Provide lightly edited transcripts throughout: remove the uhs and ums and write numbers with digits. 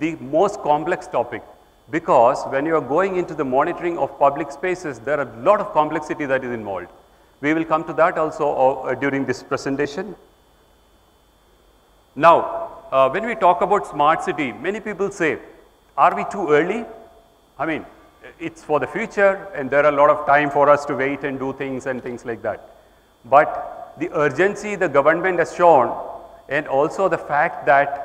the most complex topic, because when you are going into the monitoring of public spaces, there are a lot of complexity that is involved. We will come to that also during this presentation. Now, when we talk about smart city, many people say, are we too early? I mean, it's for the future and there are a lot of time for us to wait and do things and things like that. But the urgency the government has shown, and also the fact that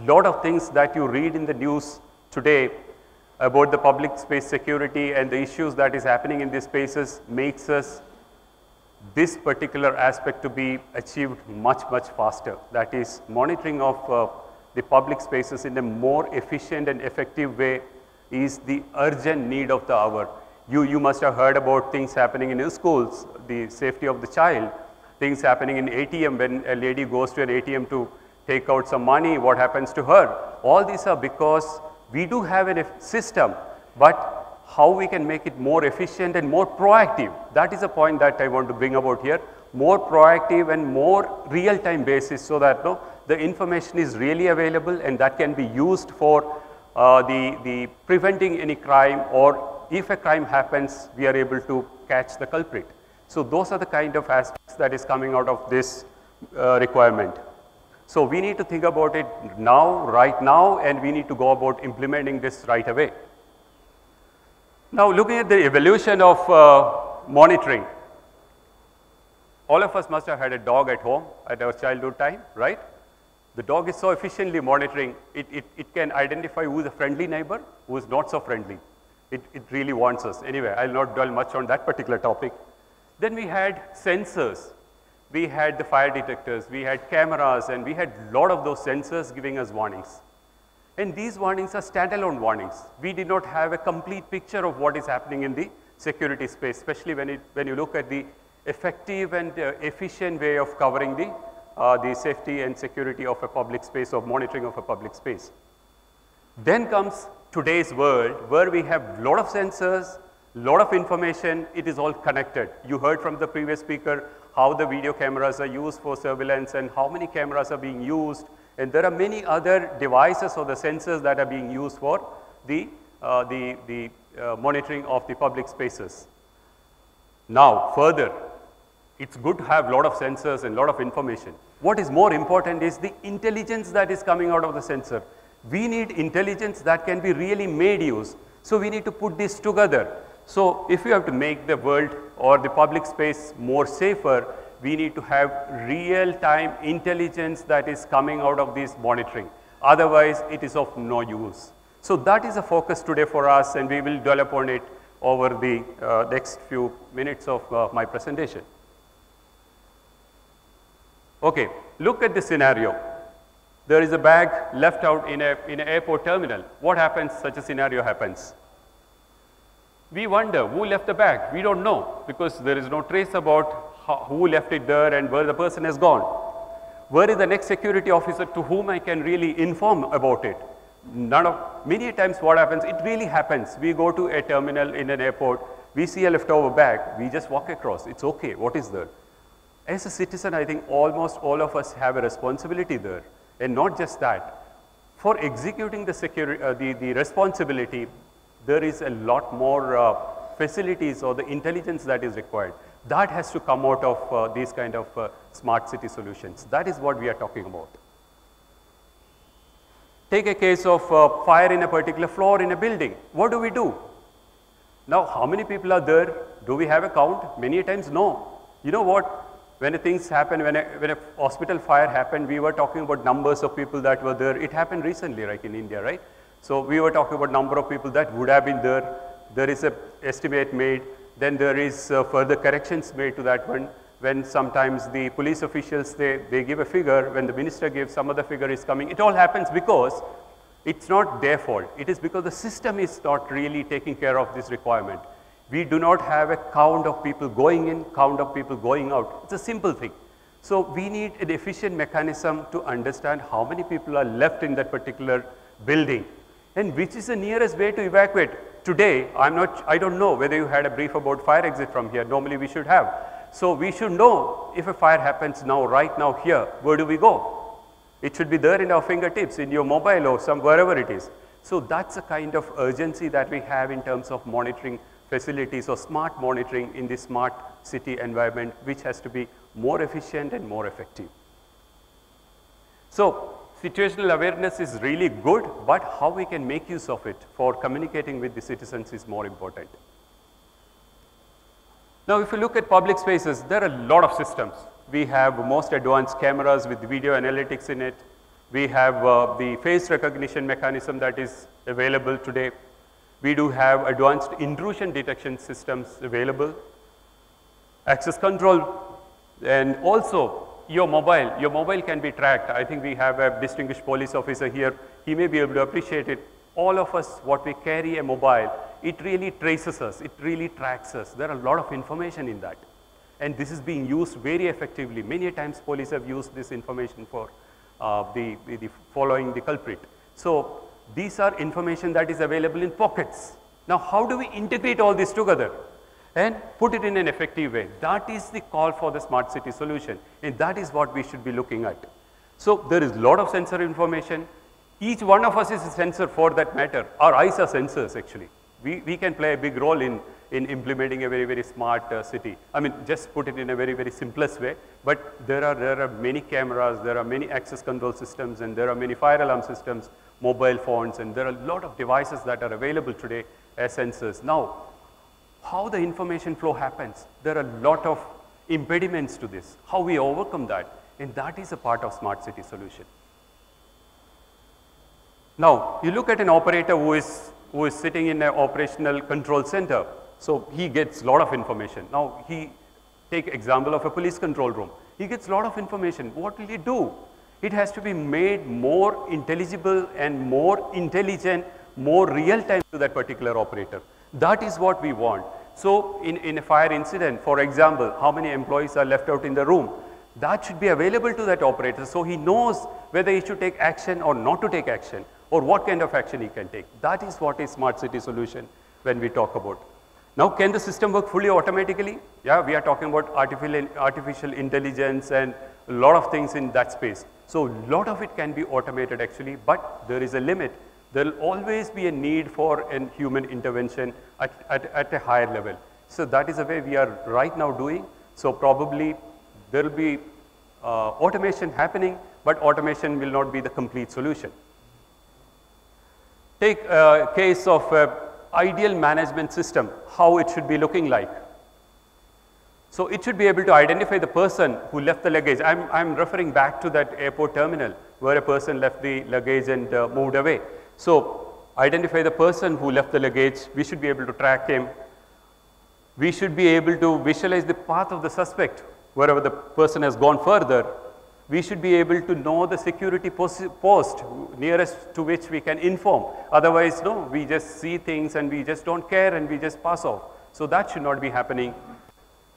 a lot of things that you read in the news today about the public space security and the issues that is happening in these spaces makes us this particular aspect to be achieved much faster. That is, monitoring of the public spaces in a more efficient and effective way is the urgent need of the hour. You must have heard about things happening in your schools, the safety of the child, things happening in ATM when a lady goes to an ATM to take out some money, what happens to her. All these are because we do have a system, but how we can make it more efficient and more proactive. That is a point that I want to bring about here. More proactive and more real-time basis, so that the information is really available and that can be used for the preventing any crime, or if a crime happens, we are able to catch the culprit. So those are the kind of aspects that is coming out of this requirement. So we need to think about it now, right now, and we need to go about implementing this right away. Now, looking at the evolution of monitoring, all of us must have had a dog at home at our childhood time, right? The dog is so efficiently monitoring, it can identify who is a friendly neighbor, who is not so friendly. It really wants us. Anyway, I will not dwell much on that particular topic. Then we had sensors. We had the fire detectors, we had cameras, and we had a lot of those sensors giving us warnings. And these warnings are standalone warnings. We did not have a complete picture of what is happening in the security space, especially when you look at the effective and efficient way of covering the safety and security of a public space, or monitoring of a public space. Then comes today's world, where we have a lot of sensors, lot of information, it is all connected. You heard from the previous speaker how the video cameras are used for surveillance and how many cameras are being used, and there are many other devices or the sensors that are being used for the monitoring of the public spaces. Now further, it's good to have a lot of sensors and a lot of information. What is more important is the intelligence that is coming out of the sensor. We need intelligence that can be really made use. So we need to put this together. So if you have to make the world or the public space more safer, we need to have real-time intelligence that is coming out of this monitoring. Otherwise, it is of no use. So that is a focus today for us, and we will dwell upon it over the next few minutes of my presentation. Okay, look at the scenario. There is a bag left out in an airport terminal. What happens such a scenario happens? We wonder who left the bag. We don't know, because there is no trace about who left it there and where the person has gone. Where is the next security officer to whom I can really inform about it? Many times what happens, it really happens. We go to a terminal in an airport, we see a leftover bag, we just walk across. It's okay, what is there? As a citizen, I think almost all of us have a responsibility there. And not just that, for executing the responsibility, there is a lot more facilities or the intelligence that is required. That has to come out of these kind of smart city solutions. That is what we are talking about. Take a case of fire in a particular floor in a building. What do we do? Now, how many people are there? Do we have a count? Many times, no. You know what? When things happen, when a hospital fire happened, we were talking about numbers of people that were there. It happened recently, like in India, right? So we were talking about number of people that would have been there. There is an estimate made. Then there is further corrections made to that one. When sometimes the police officials, they give a figure, when the minister gives some other figure is coming. It all happens because it's not their fault. It is because the system is not really taking care of this requirement. We do not have a count of people going in, count of people going out. It's a simple thing. So we need an efficient mechanism to understand how many people are left in that particular building and which is the nearest way to evacuate. Today, I don't know whether you had a brief about fire exit from here. Normally we should have. So we should know if a fire happens now, right now here, where do we go? It should be there in our fingertips, in your mobile or wherever it is. So that's a kind of urgency that we have in terms of monitoring facilities or smart monitoring in the smart city environment, which has to be more efficient and more effective. So situational awareness is really good, but how we can make use of it for communicating with the citizens is more important. Now, if you look at public spaces, there are a lot of systems. We have most advanced cameras with video analytics in it. We have the face recognition mechanism that is available today. We do have advanced intrusion detection systems available, access control, and also your mobile can be tracked. I think we have a distinguished police officer here. He may be able to appreciate it. All of us, what we carry a mobile, it really traces us, it really tracks us. There are a lot of information in that. And this is being used very effectively. Many times police have used this information for following the culprit. So these are information that is available in pockets. Now how do we integrate all this together and put it in an effective way? That is the call for the smart city solution, and that is what we should be looking at. So there is a lot of sensor information. Each one of us is a sensor for that matter. Our eyes are sensors actually. We can play a big role in implementing a very, very smart city. I mean, just put it in a very, very simplest way, but there are many cameras, there are many access control systems, and there are many fire alarm systems, mobile phones, and there are a lot of devices that are available today as sensors. Now, how the information flow happens, there are a lot of impediments to this, how we overcome that, and that is a part of smart city solution. Now, you look at an operator who is sitting in an operational control center. So he gets a lot of information. Now take example of a police control room. He gets a lot of information. What will he do? It has to be made more intelligible and more intelligent, more real time to that particular operator. That is what we want. So in a fire incident, for example, how many employees are left out in the room? That should be available to that operator, so he knows whether he should take action or not to take action, or what kind of action he can take. That is what is smart city solution when we talk about. Now, can the system work fully automatically? Yeah, we are talking about artificial intelligence and a lot of things in that space. So a lot of it can be automated actually, but there is a limit. There will always be a need for a human intervention at a higher level. So that is the way we are right now doing. So probably there will be automation happening, but automation will not be the complete solution. Take a case of an ideal management system, how it should be looking like. So it should be able to identify the person who left the luggage. I'm referring back to that airport terminal where a person left the luggage and moved away. So identify the person who left the luggage. We should be able to track him. We should be able to visualize the path of the suspect wherever the person has gone further. We should be able to know the security post nearest to which we can inform. Otherwise, no, we just see things and we just don't care and we just pass off. So that should not be happening.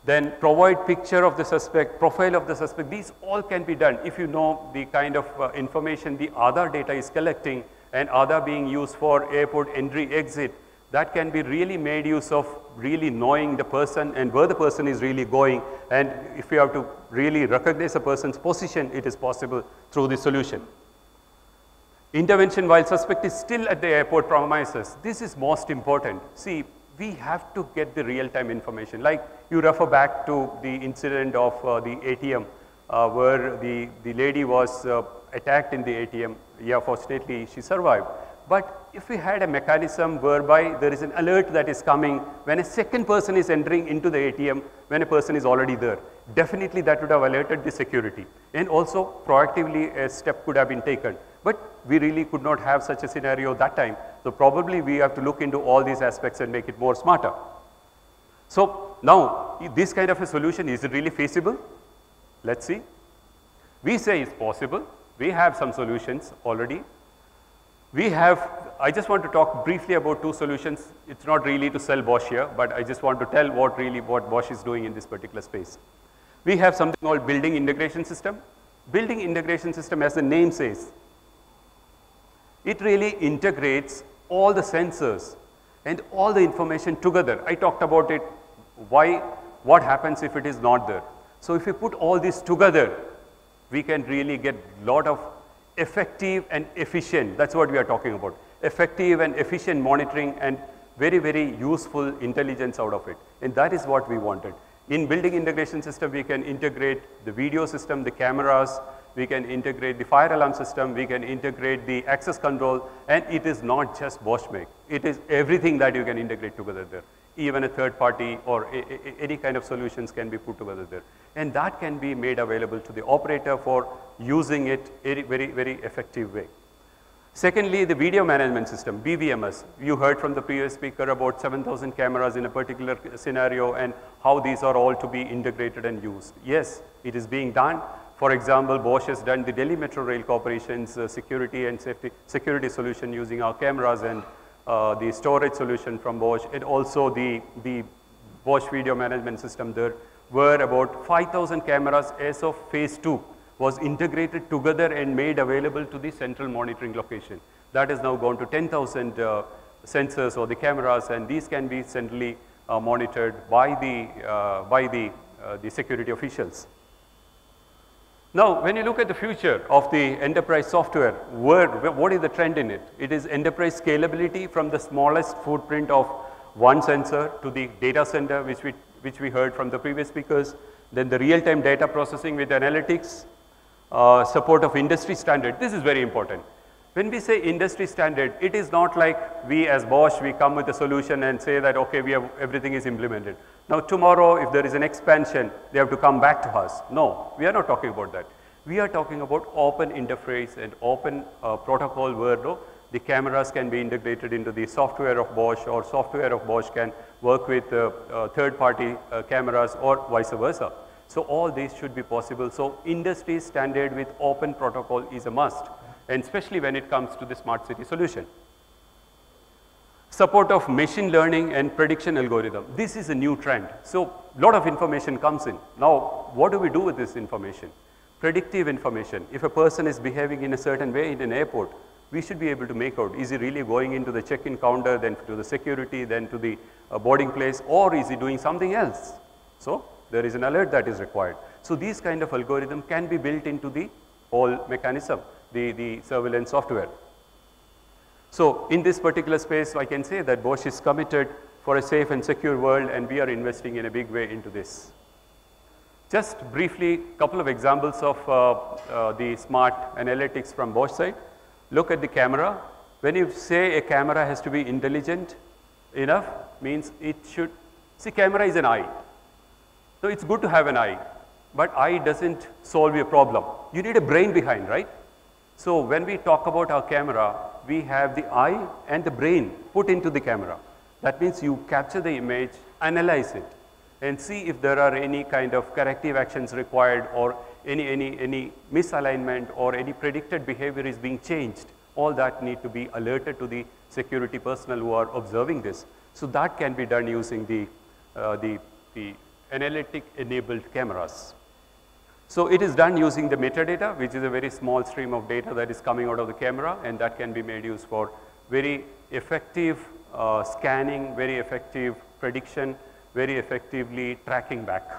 Then provide picture of the suspect, profile of the suspect. These all can be done if you know the kind of information the Aadhaar data is collecting and Aadhaar being used for airport entry exit. That can be really made use of really knowing the person and where the person is really going. And if you have to really recognize a person's position, it is possible through the solution. Intervention while suspect is still at the airport premises. This is most important. See, we have to get the real-time information. Like you refer back to the incident of the ATM where the lady was attacked in the ATM. Yeah, fortunately she survived. But if we had a mechanism whereby there is an alert that is coming when a second person is entering into the ATM, when a person is already there, definitely that would have alerted the security. And also proactively a step could have been taken. But we really could not have such a scenario that time. So probably we have to look into all these aspects and make it more smarter. So now this kind of a solution, is it really feasible? Let's see. We say it's possible. We have some solutions already. I just want to talk briefly about two solutions. It's not really to sell Bosch here, but I just want to tell what Bosch is doing in this particular space. We have something called building integration system. Building integration system, as the name says, it really integrates all the sensors and all the information together. I talked about it, what happens if it is not there. So if we put all this together, we can really get a lot of effective and efficient, that's what we are talking about. Effective and efficient monitoring and very, very useful intelligence out of it. And that is what we wanted. In building integration system, we can integrate the video system, the cameras, we can integrate the fire alarm system, we can integrate the access control, and it is not just Bosch make. It is everything that you can integrate together there. Even a third party or any kind of solutions can be put together there. And that can be made available to the operator for using it in a very, very effective way. Secondly, the video management system, BVMS. You heard from the previous speaker about 7,000 cameras in a particular scenario and how these are all to be integrated and used. Yes, it is being done. For example, Bosch has done the Delhi Metro Rail Corporation's security and security solution using our cameras and the storage solution from Bosch, and also the Bosch video management system. There were about 5,000 cameras as of phase 2 was integrated together and made available to the central monitoring location. That has now gone to 10,000 sensors or the cameras, and these can be centrally monitored by the security officials. Now, when you look at the future of the enterprise software, what is the trend in it? It is enterprise scalability from the smallest footprint of one sensor to the data center, which we heard from the previous speakers. Then the real-time data processing with analytics, support of industry standard. This is very important. When we say industry standard, it is not like we as Bosch, we come with a solution and say that, okay, everything is implemented. Now tomorrow, if there is an expansion, they have to come back to us. No, we are not talking about that. We are talking about open interface and open protocol where the cameras can be integrated into the software of Bosch, or software of Bosch can work with third-party cameras or vice versa. So all these should be possible. So industry standard with open protocol is a must, and especially when it comes to the smart city solution. Support of machine learning and prediction algorithm. This is a new trend. So a lot of information comes in. Now, what do we do with this information? Predictive information. If a person is behaving in a certain way in an airport, we should be able to make out, is he really going into the check-in counter, then to the security, then to the boarding place, or is he doing something else? So there is an alert that is required. So these kind of algorithm can be built into the whole mechanism, the surveillance software. So in this particular space, I can say that Bosch is committed for a safe and secure world, and we are investing in a big way into this. Just briefly, a couple of examples of the smart analytics from Bosch side. Look at the camera. When you say a camera has to be intelligent enough, means it should, see, camera is an eye. So it's good to have an eye, but eye doesn't solve your problem. You need a brain behind, right? So when we talk about our camera, we have the eye and the brain put into the camera. That means you capture the image, analyze it, and see if there are any kind of corrective actions required, or any misalignment, or any predicted behavior is being changed. All that need to be alerted to the security personnel who are observing this. So that can be done using the analytic enabled cameras. So it is done using the metadata, which is a very small stream of data that is coming out of the camera, and that can be made use for very effective scanning, very effective prediction, very effectively tracking back.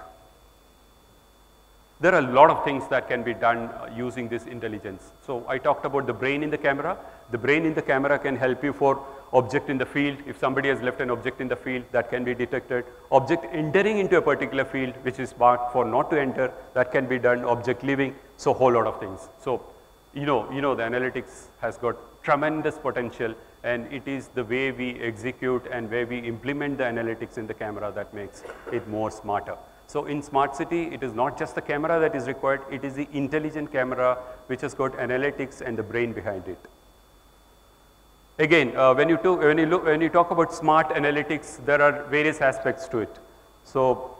There are a lot of things that can be done using this intelligence. So I talked about the brain in the camera. The brain in the camera can help you for object in the field. If somebody has left an object in the field, that can be detected. Object entering into a particular field, which is marked for not to enter, that can be done. Object leaving, so whole lot of things. So you know the analytics has got tremendous potential, and it is the way we execute and where we implement the analytics in the camera that makes it more smarter. So in smart city, it is not just the camera that is required, it is the intelligent camera which has got analytics and the brain behind it. Again, when you talk about smart analytics, there are various aspects to it. So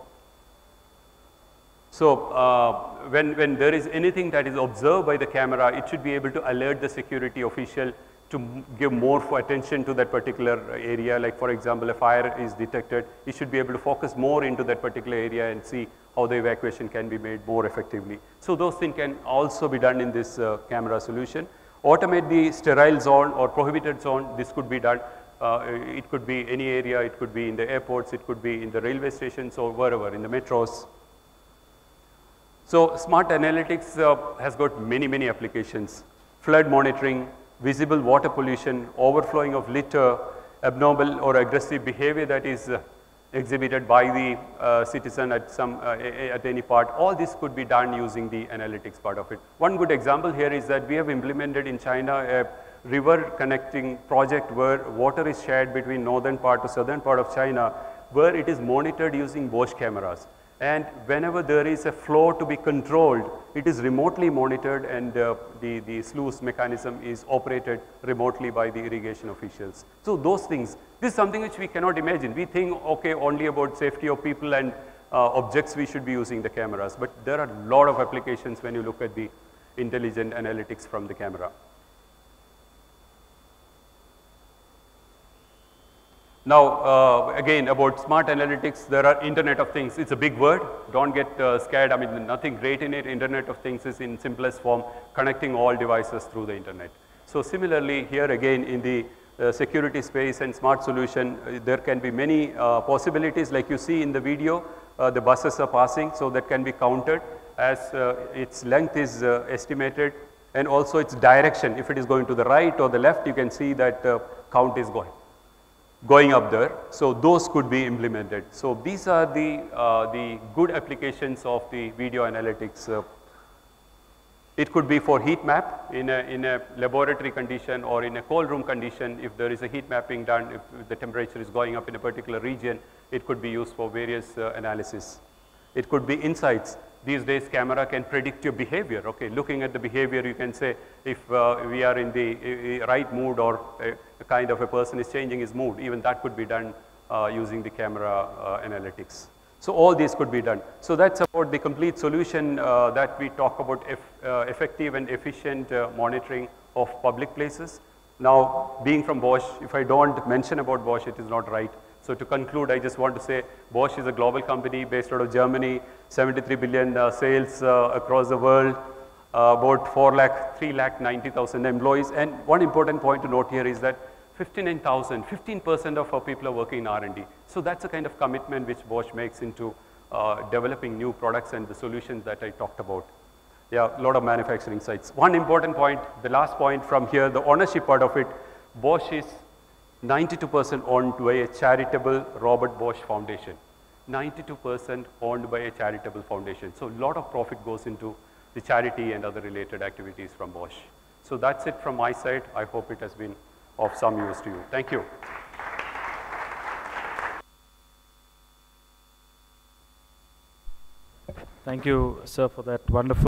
when there is anything that is observed by the camera, it should be able to alert the security official to give more attention to that particular area. Like for example, a fire is detected, it should be able to focus more into that particular area and see how the evacuation can be made more effectively. So those things can also be done in this camera solution. Automate the sterile zone or prohibited zone, this could be done. It could be any area, it could be in the airports, it could be in the railway stations, or wherever, in the metros. So smart analytics has got many applications. flood monitoring, visible water pollution, overflowing of litter, abnormal or aggressive behavior that is exhibited by the citizen at any part. All this could be done using the analytics part of it. One good example here is that we have implemented in China a river connecting project where water is shared between northern part to southern part of China, where it is monitored using Bosch cameras. And whenever there is a flow to be controlled, it is remotely monitored, and the sluice mechanism is operated remotely by the irrigation officials. So those things, this is something which we cannot imagine. We think, okay, only about safety of people and objects we should be using the cameras, but there are a lot of applications when you look at the intelligent analytics from the camera. Now, again, about smart analytics, there are Internet of Things. It's a big word. Don't get scared. I mean, nothing great in it. Internet of Things is in simplest form, connecting all devices through the Internet. So similarly, here again in the security space and smart solution, there can be many possibilities. Like you see in the video, the buses are passing, so that can be counted as its length is estimated, and also its direction. If it is going to the right or the left, you can see that count is going up there. So those could be implemented. So these are the good applications of the video analytics. It could be for heat map in a laboratory condition or in a cold room condition. If there is a heat mapping done, if the temperature is going up in a particular region, it could be used for various analysis. It could be insights. These days, camera can predict your behavior. Okay, looking at the behavior, you can say if we are in the right mood, or a kind of a person is changing his mood. Even that could be done using the camera analytics. So all these could be done. So that's about the complete solution that we talk about effective and efficient monitoring of public places. Now, being from Bosch, if I don't mention about Bosch, it is not right. So to conclude, I just want to say Bosch is a global company based out of Germany, 73 billion sales across the world, about 3,90,000 employees. And one important point to note here is that 15% of our people are working in R&D. So that's the kind of commitment which Bosch makes into developing new products and the solutions that I talked about. Yeah, a lot of manufacturing sites. One important point, the last point from here, the ownership part of it, Bosch is 92% owned by a charitable Robert Bosch Foundation. 92% owned by a charitable foundation. So a lot of profit goes into the charity and other related activities from Bosch. So that's it from my side. I hope it has been of some use to you. Thank you. Thank you, sir, for that wonderful